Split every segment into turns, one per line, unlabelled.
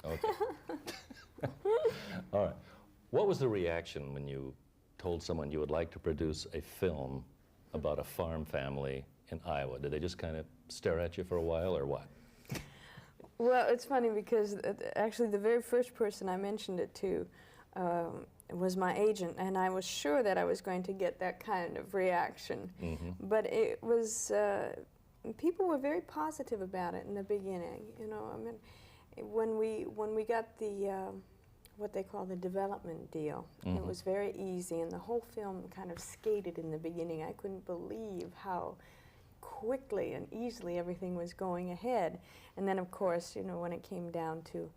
Okay. All right. What was the reaction when you told someone you would like to produce a film about a farm family in Iowa? Did they just kind of stare at you for a while, or what?
Well, it's funny because actually the very first person I mentioned it to was my agent, and I was sure that I was going to get that kind of reaction.
Mm-hmm.
But it was, people were very positive about it in the beginning. You know, I mean, when we got the what they call the development deal,
mm-hmm.
it was very easy, and the whole film kind of skated in the beginning. I couldn't believe how quickly and easily everything was going ahead. And then, of course, you know, when it came down to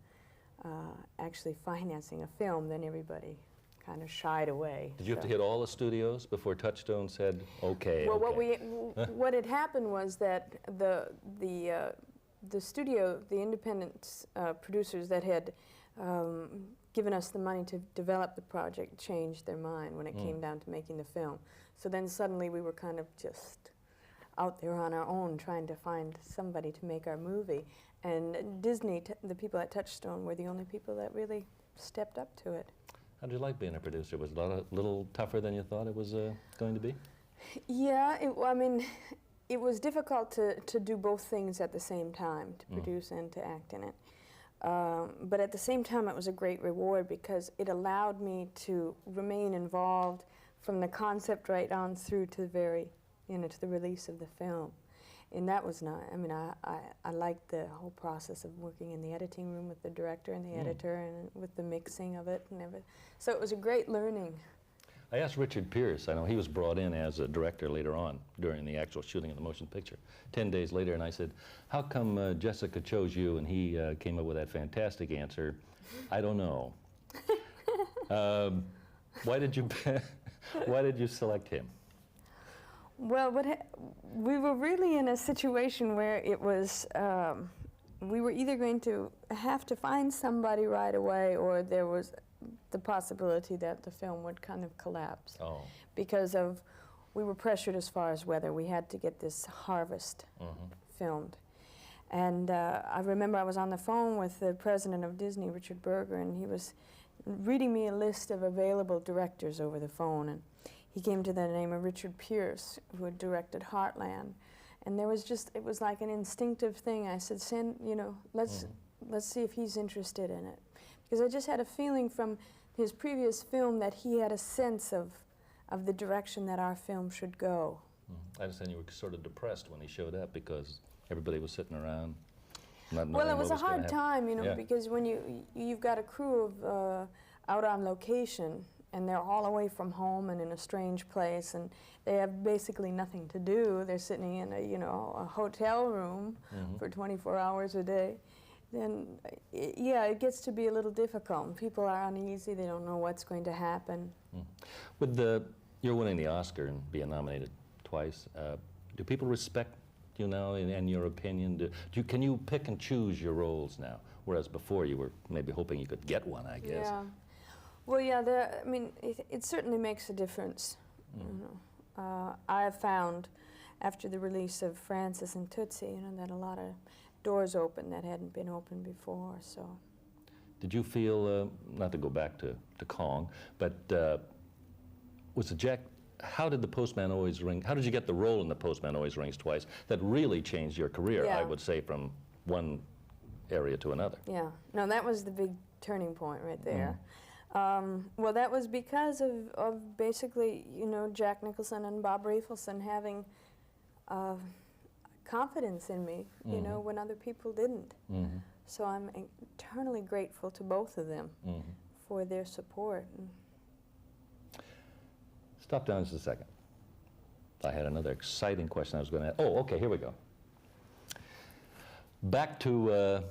actually financing a film, then everybody kind of shied away.
Did you have to hit all the studios before Touchstone said, okay?
Well,
okay.
what had happened was that the studio, the independent producers that had given us the money to develop the project, changed their mind when it came down to making the film. So then suddenly we were kind of just out there on our own trying to find somebody to make our movie. And Disney, the people at Touchstone, were the only people that really stepped up to it.
How did you like being a producer? Was it a little tougher than you thought it was going to be?
Yeah, I mean, it was difficult to do both things at the same time, to produce and to act in it. But at the same time, it was a great reward because it allowed me to remain involved from the concept right on through to the very, you know, to the release of the film. And that was not, I mean, I liked the whole process of working in the editing room with the director and the editor and with the mixing of it and everything. So it was a great learning.
I asked Richard Pierce, I know he was brought in as a director later on during the actual shooting of the motion picture, 10 days later, and I said, how come Jessica chose you? And he came up with that fantastic answer, I don't know. Why did you select him?
Well, we were really in a situation where it was, we were either going to have to find somebody right away, or there was the possibility that the film would kind of collapse.
Oh.
Because of, we were pressured as far as weather. We had to get this harvest filmed. And I remember I was on the phone with the president of Disney, Richard Berger, and he was reading me a list of available directors over the phone. And he came to the name of Richard Pierce, who had directed Heartland. And there was just, it was like an instinctive thing. I said, you know, let's see if he's interested in it. Because I just had a feeling from his previous film that he had a sense of the direction that our film should go.
I understand you were sort of depressed when he showed up because everybody was sitting around not knowing
Well, it was
what
a hard time, you know,
Yeah.
because when you've got a crew of out on location, and they're all away from home and in a strange place, and they have basically nothing to do. They're sitting in a, you know, a hotel room for 24 hours a day. Then, yeah, it gets to be a little difficult. People are uneasy. They don't know what's going to happen.
With you're winning the Oscar and being nominated twice. Do people respect you now in your opinion? Can you pick and choose your roles now? Whereas before you were maybe hoping you could get one, I guess.
Yeah. Well, yeah, I mean, it certainly makes a difference. You know, I have found after the release of Frances and Tootsie, you know, that a lot of doors opened that hadn't been opened before. So,
did you feel, not to go back to Kong, but was the Jack? How did the Postman Always Ring? How did you get the role in The Postman Always Rings Twice? That really changed your career,
Yeah.
I would say, from one area to another.
Yeah, no, that was the big turning point right there. Well, that was because of basically, you know, Jack Nicholson and Bob Rafelson having confidence in me, you know, when other people didn't. So I'm eternally grateful to both of them for their support.
Stop down just a second. I had another exciting question I was going to ask. Oh, okay, here we go. Back to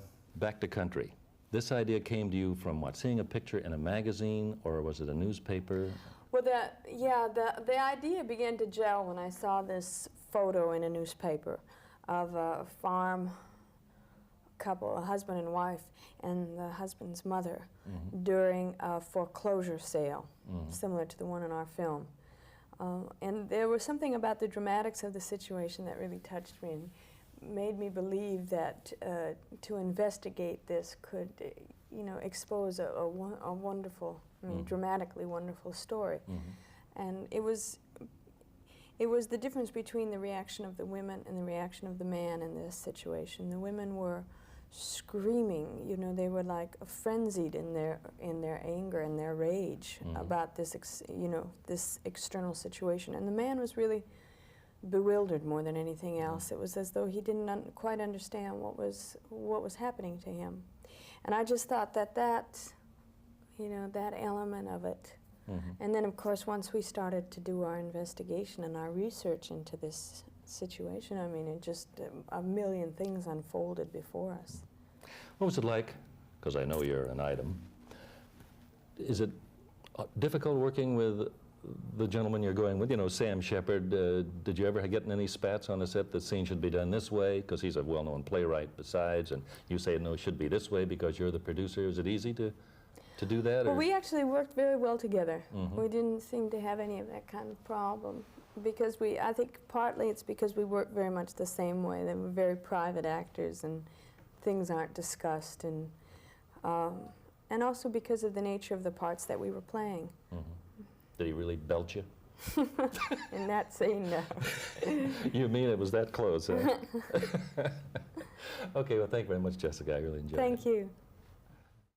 country. This idea came to you from what? Seeing a picture in a magazine, or was it a newspaper?
Well, the idea began to gel when I saw this photo in a newspaper of a farm couple, a husband and wife, and the husband's mother during a foreclosure sale, similar to the one in our film. And there was something about the dramatics of the situation that really touched me. And made me believe that to investigate this could, you know, expose a wonderful, I mean, dramatically wonderful story. And it was the difference between the reaction of the women and the reaction of the man in this situation. The women were screaming, you know, they were like frenzied in their anger and their rage about this, you know, this external situation. And the man was really bewildered more than anything else. It was as though he didn't quite understand what was happening to him. And I just thought that, you know, that element of it. And then, of course, once we started to do our investigation and our research into this situation, I mean, it just, a million things unfolded before us.
What was it like? Because I know you're an item. Is it difficult working with the gentleman you're going with? You know, Sam Shepard, did you ever get in any spats on the set that scene should be done this way? Because he's a well-known playwright besides, and you say, no, it should be this way because you're the producer. Is it easy to do that?
Well, we actually worked very well together. We didn't seem to have any of that kind of problem. Because I think partly it's because we work very much the same way. They were very private actors and things aren't discussed. And also because of the nature of the parts that we were playing.
Did he really belt you?
In that scene, no.
You mean it was that close, huh? Okay, well, thank you very much, Jessica. I really enjoyed it.
Thank you.